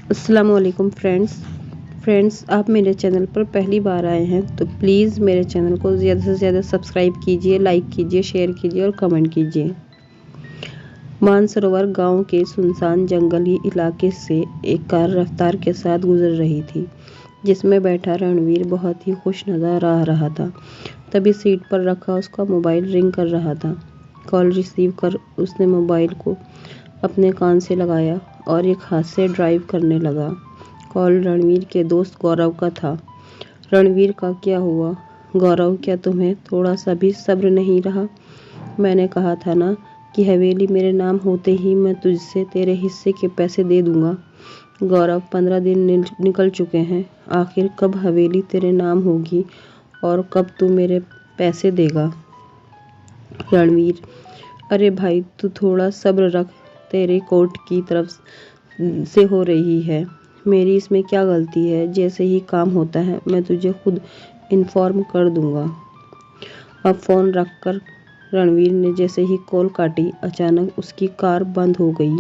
अस्सलामुअलैकुम फ्रेंड्स, आप मेरे चैनल पर पहली बार आए हैं तो प्लीज़ मेरे चैनल को ज़्यादा से ज़्यादा सब्सक्राइब कीजिए, लाइक कीजिए, शेयर कीजिए और कमेंट कीजिए। मानसरोवर गांव के सुनसान जंगली इलाके से एक कार रफ्तार के साथ गुजर रही थी, जिसमें बैठा रणवीर बहुत ही खुश नज़र आ रहा था। तभी सीट पर रखा उसका मोबाइल रिंग कर रहा था। कॉल रिसीव कर उसने मोबाइल को अपने कान से लगाया और एक हाथ से ड्राइव करने लगा। कॉल रणवीर के दोस्त गौरव का था। रणवीर का क्या हुआ? गौरव, क्या तुम्हें थोड़ा सा भी सब्र नहीं रहा? मैंने कहा था ना कि हवेली मेरे नाम होते ही मैं तुझसे तेरे हिस्से के पैसे दे दूंगा। गौरव, 15 दिन निकल चुके हैं। आखिर कब हवेली तेरे नाम होगी और कब तू मेरे पैसे देगा? रणवीर, अरे भाई तू थोड़ा सब्र रख, तेरे कोर्ट की तरफ से हो रही है, मेरी इसमें क्या गलती है? जैसे ही काम होता है मैं तुझे खुद इन्फॉर्म कर दूंगा। अब फ़ोन रखकर रणवीर ने जैसे ही कॉल काटी, अचानक उसकी कार बंद हो गई।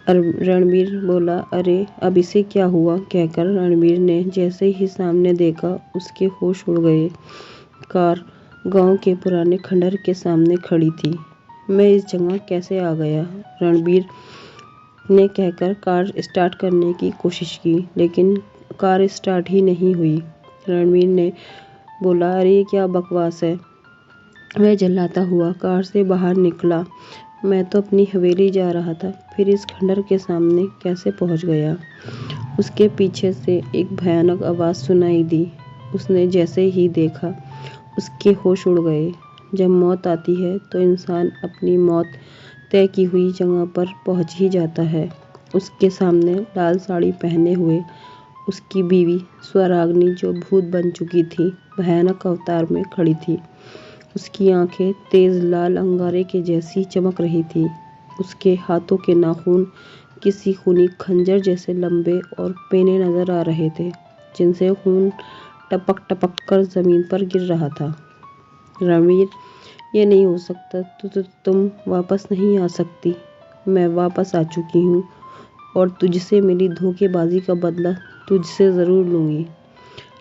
रणवीर बोला, अरे अब इसे क्या हुआ? कहकर रणवीर ने जैसे ही सामने देखा उसके होश उड़ गए। कार गांव के पुराने खंडहर के सामने खड़ी थी। मैं इस जगह कैसे आ गया? रणवीर ने कहकर कार स्टार्ट करने की कोशिश की, लेकिन कार स्टार्ट ही नहीं हुई। रणवीर ने बोला, अरे ये क्या बकवास है? मैं झल्लाता हुआ कार से बाहर निकला। मैं तो अपनी हवेली जा रहा था, फिर इस खंडहर के सामने कैसे पहुंच गया? उसके पीछे से एक भयानक आवाज़ सुनाई दी। उसने जैसे ही देखा उसके होश उड़ गए। जब मौत आती है तो इंसान अपनी मौत तय की हुई जगह पर पहुंच ही जाता है। उसके सामने लाल साड़ी पहने हुए उसकी बीवी स्वराग्नि, जो भूत बन चुकी थी, भयानक अवतार में खड़ी थी। उसकी आंखें तेज लाल अंगारे के जैसी चमक रही थी। उसके हाथों के नाखून किसी खूनी खंजर जैसे लंबे और पेने नजर आ रहे थे, जिनसे खून टपक टपक कर जमीन पर गिर रहा था। रणवीर, ये नहीं हो सकता। तुम वापस नहीं आ सकती। मैं वापस आ चुकी हूँ और तुझसे मिली धोखेबाजी का बदला तुझसे ज़रूर लूँगी।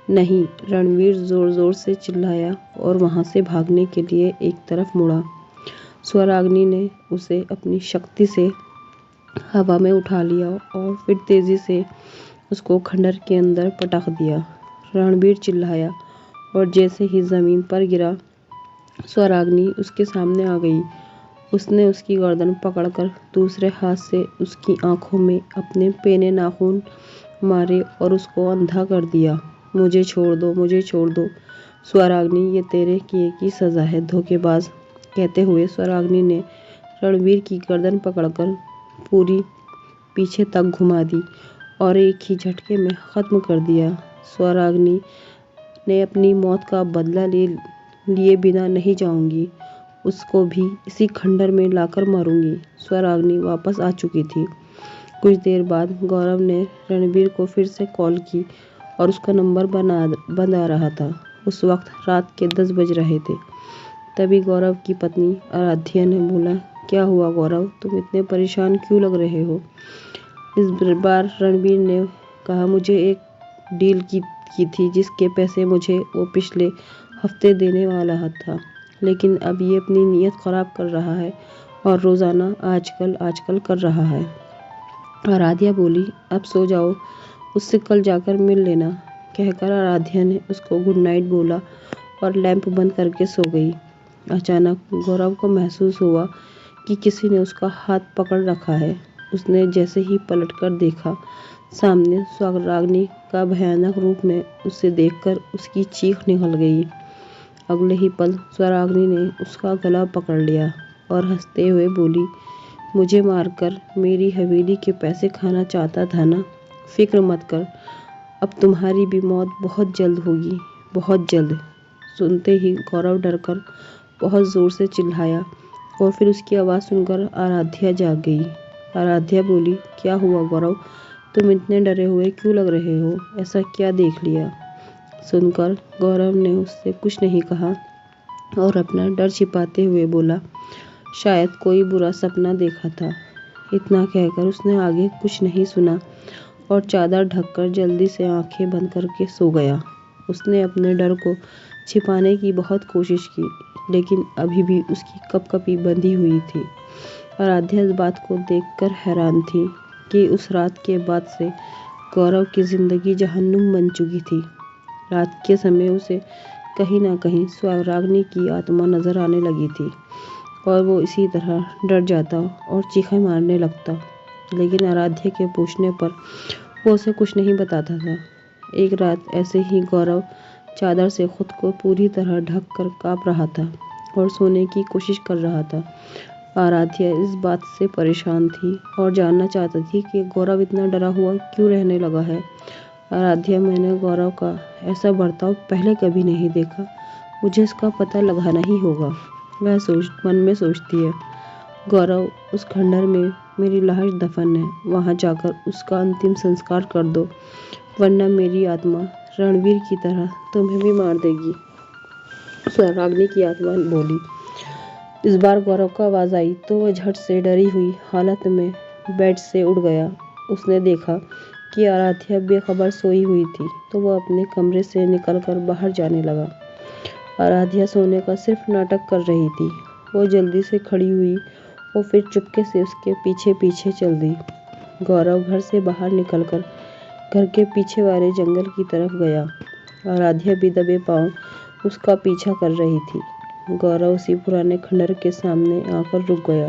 नहीं, रणवीर ज़ोर ज़ोर से चिल्लाया और वहाँ से भागने के लिए एक तरफ मुड़ा। स्वराग्नि ने उसे अपनी शक्ति से हवा में उठा लिया और फिर तेज़ी से उसको खंडहर के अंदर पटक दिया। रणवीर चिल्लाया और जैसे ही ज़मीन पर गिरा, स्वराग्नि उसके सामने आ गई। उसने उसकी गर्दन पकड़कर दूसरे हाथ से उसकी आंखों में अपने पेने नाखून मारे और उसको अंधा कर दिया। मुझे छोड़ दो, मुझे छोड़ दो स्वराग्नि, ये तेरे किए की सज़ा है, धोखेबाज। कहते हुए स्वराग्नि ने रणवीर की गर्दन पकड़कर पूरी पीछे तक घुमा दी और एक ही झटके में ख़त्म कर दिया। स्वराग्नि ने अपनी मौत का बदला लिए बिना नहीं जाऊंगी। उसको भी इसी खंडहर में लाकर मारूंगी। स्वराग्नि वापस आ चुकी थी। कुछ देर बाद गौरव ने रणवीर को फिर से कॉल की और उसका नंबर बंद आ रहा था। उस वक्त रात के 10 बज रहे थे। तभी गौरव की पत्नी आराध्या ने बोला, क्या हुआ गौरव, तुम इतने परेशान क्यों लग रहे हो? इस बार रणवीर ने कहा, मुझे एक डील की थी जिसके पैसे मुझे वो पिछले हफ्ते देने वाला था, लेकिन अब ये अपनी नीयत ख़राब कर रहा है और रोज़ाना आजकल कर रहा है। आराध्या बोली, अब सो जाओ, उससे कल जाकर मिल लेना। कहकर आराध्या ने उसको गुड नाइट बोला और लैंप बंद करके सो गई। अचानक गौरव को महसूस हुआ कि किसी ने उसका हाथ पकड़ रखा है। उसने जैसे ही पलटकर देखा, सामने स्वराग्नि का भयानक रूप में उसे देखकर उसकी चीख निकल गई। अगले ही पल स्वराग्नि ने उसका गला पकड़ लिया और हंसते हुए बोली, मुझे मारकर मेरी हवेली के पैसे खाना चाहता था ना? फिक्र मत कर, अब तुम्हारी भी मौत बहुत जल्द होगी, बहुत जल्द। सुनते ही गौरव डरकर बहुत ज़ोर से चिल्लाया और फिर उसकी आवाज़ सुनकर आराध्या जाग गई। आराध्या बोली, क्या हुआ गौरव, तुम इतने डरे हुए क्यों लग रहे हो? ऐसा क्या देख लिया? सुनकर गौरव ने उससे कुछ नहीं कहा और अपना डर छिपाते हुए बोला, शायद कोई बुरा सपना देखा था। इतना कहकर उसने आगे कुछ नहीं सुना। और चादर ढककर जल्दी से आंखें बंद करके सो गया। उसने अपने डर को छिपाने की बहुत कोशिश की, लेकिन अभी भी उसकी कँपकँपी बंधी हुई थी। आराध्या इस बात को देखकर हैरान थी कि उस रात के बाद से गौरव की जिंदगी जहन्नुम बन चुकी थी। रात के समय उसे कहीं न कहीं स्वराग्नि की आत्मा नजर आने लगी थी और वो इसी तरह डर जाता और चीखें मारने लगता। लेकिन आराध्या के पूछने पर वो उसे कुछ नहीं बताता था। एक रात ऐसे ही गौरव चादर से खुद को पूरी तरह ढक कर काँप रहा था और सोने की कोशिश कर रहा था। आराध्या इस बात से परेशान थी और जानना चाहती थी कि गौरव इतना डरा हुआ क्यों रहने लगा है। आराध्या, मैंने गौरव का ऐसा बर्ताव पहले कभी नहीं देखा। मुझे इसका पता लगाना ही होगा, वह मन में सोचती है। गौरव उस खंडर में मेरी लाश दफन है, वहाँ जाकर उसका अंतिम संस्कार कर दो, वरना मेरी आत्मा रणवीर की तरह तुम्हें भी मार देगी। स्वराग्नि की आत्मा बोली। इस बार गौरव को आवाज आई तो वह झट से डरी हुई हालत में बेड से उठ गया। उसने देखा कि आराध्या बेखबर सोई हुई थी, तो वह अपने कमरे से निकलकर बाहर जाने लगा। आराध्या सोने का सिर्फ नाटक कर रही थी। वो जल्दी से खड़ी हुई और फिर चुपके से उसके पीछे पीछे चल दी। गौरव घर से बाहर निकलकर घर के पीछे वाले जंगल की तरफ गया। आराध्या भी दबे पांव उसका पीछा कर रही थी। गौरव उसी पुराने खंडर के सामने आकर रुक गया।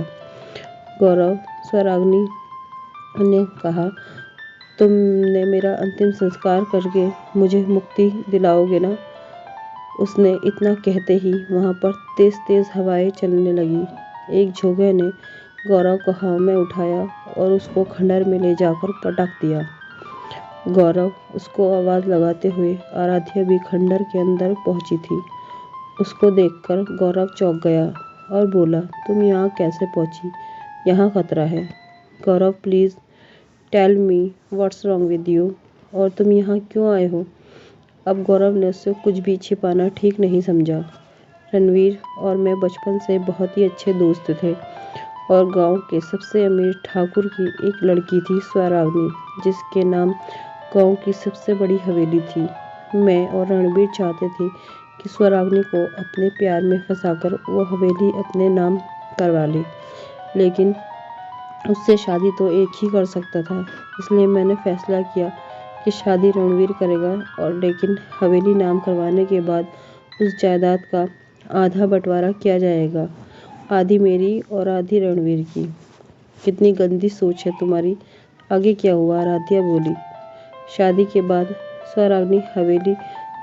गौरव, स्वराग्नि ने कहा, तुमने मेरा अंतिम संस्कार करके मुझे मुक्ति दिलाओगे ना? उसने इतना कहते ही वहां पर तेज तेज हवाएं चलने लगी। एक झोंके ने गौरव को हवा में उठाया और उसको खंडर में ले जाकर पटक दिया। गौरव उसको आवाज लगाते हुए आराध्या भी खंडर के अंदर पहुंची थी। उसको देखकर गौरव चौंक गया और बोला, तुम यहाँ कैसे पहुंची? यहाँ खतरा है। Gaurav, please tell me what's wrong with you, और तुम यहाँ क्यों आए हो? अब गौरव ने उससे कुछ भी छिपाना ठीक नहीं समझा। रणवीर और मैं बचपन से बहुत ही अच्छे दोस्त थे और गांव के सबसे अमीर ठाकुर की एक लड़की थी स्वराग्नि, जिसके नाम गांव की सबसे बड़ी हवेली थी। मैं और रणवीर चाहते थे कि स्वराग्नि को अपने प्यार में फंसाकर वो हवेली अपने नाम करवा ले, लेकिन उससे शादी तो एक ही कर सकता था। इसलिए मैंने फैसला किया कि शादी रणवीर करेगा, और लेकिन हवेली नाम करवाने के बाद उस जायदाद का आधा बंटवारा किया जाएगा, आधी मेरी और आधी रणवीर की। कितनी गंदी सोच है तुम्हारी। आगे क्या हुआ? आराध्या बोली। शादी के बाद स्वराग्नि हवेली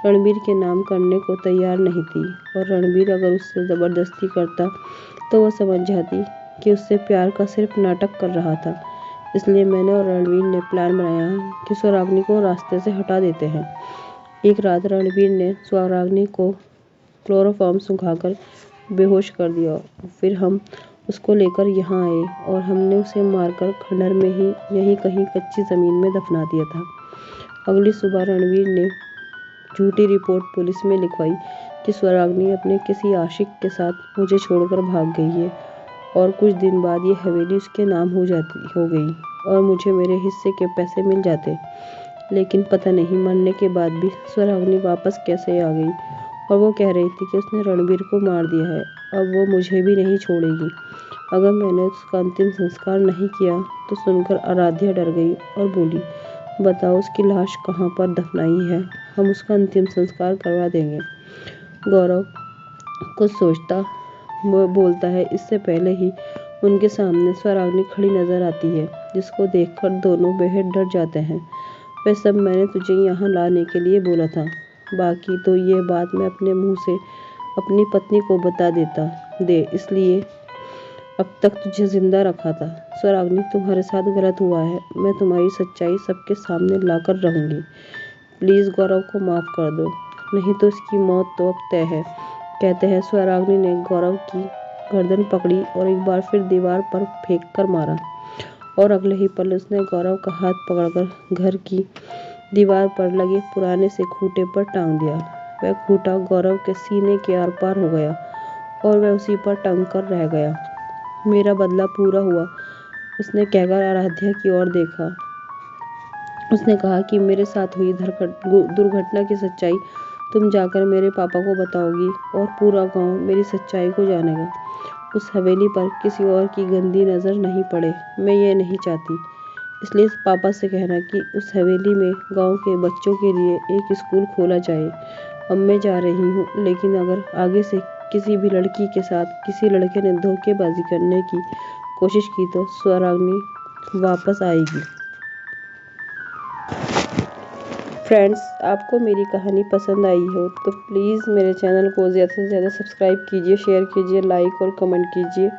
रणवीर के नाम करने को तैयार नहीं थी, और रणवीर अगर उससे ज़बरदस्ती करता तो वह समझ जाती कि उससे प्यार का सिर्फ नाटक कर रहा था। इसलिए मैंने और रणवीर ने प्लान बनाया कि स्वराग्नि को रास्ते से हटा देते हैं। एक रात रणवीर ने स्वराग्नि को क्लोरोफॉर्म सुखाकर बेहोश कर दिया। फिर हम उसको लेकर यहाँ आए और हमने उसे मारकर खंडर में ही यहीं कहीं कच्ची जमीन में दफना दिया था। अगली सुबह रणवीर ने झूठी रिपोर्ट पुलिस में लिखवाई कि स्वराग्नि अपने किसी आशिक के साथ मुझे छोड़कर भाग गई है, और कुछ दिन बाद ये हवेली उसके नाम हो गई और मुझे मेरे हिस्से के पैसे मिल जाते। लेकिन पता नहीं मरने के बाद भी स्वराग्नि वापस कैसे आ गई, और वो कह रही थी कि उसने रणवीर को मार दिया है। अब वो मुझे भी नहीं छोड़ेगी अगर मैंने उसका अंतिम संस्कार नहीं किया। तो सुनकर आराध्या डर गई और बोली, बताओ उसकी लाश कहाँ पर दफनाई है, हम उसका अंतिम संस्कार करवा देंगे। गौरव कुछ सोचता वो बोलता है। इससे पहले ही उनके सामने स्वराग्नि खड़ी नजर आती है, जिसको देखकर दोनों बेहद डर जाते हैं। वह सब मैंने तुझे यहाँ लाने के लिए बोला था, बाकी तो ये बात मैं अपने मुंह से अपनी पत्नी को बता दे, इसलिए अब तक तुझे जिंदा रखा था। स्वराग्नि, तुम्हारे साथ गलत हुआ है। मैं तुम्हारी सच्चाई सबके सामने लाकर रहूंगी। प्लीज गौरव को माफ कर दो, नहीं तो इसकी मौत तो अब तय है। कहते हैं स्वराग्नि ने गौरव की गर्दन पकड़ी और एक बार फिर दीवार पर फेंक कर मारा, और अगले ही पल उसने गौरव का हाथ पकड़कर घर की दीवार पर लगे पुराने से खूंटे पर टांग दिया। वह खूंटा गौरव के सीने के आर पार हो गया और वह उसी पर टंग कर रह गया। मेरा बदला पूरा हुआ, उसने कहकर आराध्या की ओर देखा। उसने कहा कि मेरे साथ हुई दुर्घटना की सच्चाई तुम जाकर मेरे पापा को बताओगी और पूरा गांव मेरी सच्चाई को जानेगा। उस हवेली पर किसी और की गंदी नज़र नहीं पड़े, मैं ये नहीं चाहती। इसलिए पापा से कहना कि उस हवेली में गांव के बच्चों के लिए एक स्कूल खोला जाए। अब मैं जा रही हूँ, लेकिन अगर आगे से किसी भी लड़की के साथ किसी लड़के ने धोखेबाजी करने की कोशिश की तो स्वराग्नि वापस आएगी। फ्रेंड्स, आपको मेरी कहानी पसंद आई हो तो प्लीज़ मेरे चैनल को ज़्यादा से ज़्यादा सब्सक्राइब कीजिए, शेयर कीजिए, लाइक और कमेंट कीजिए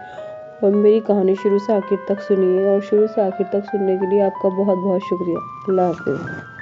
और मेरी कहानी शुरू से आखिर तक सुनिए। और शुरू से आखिर तक सुनने के लिए आपका बहुत बहुत शुक्रिया। अल्लाह हाफ़िज़।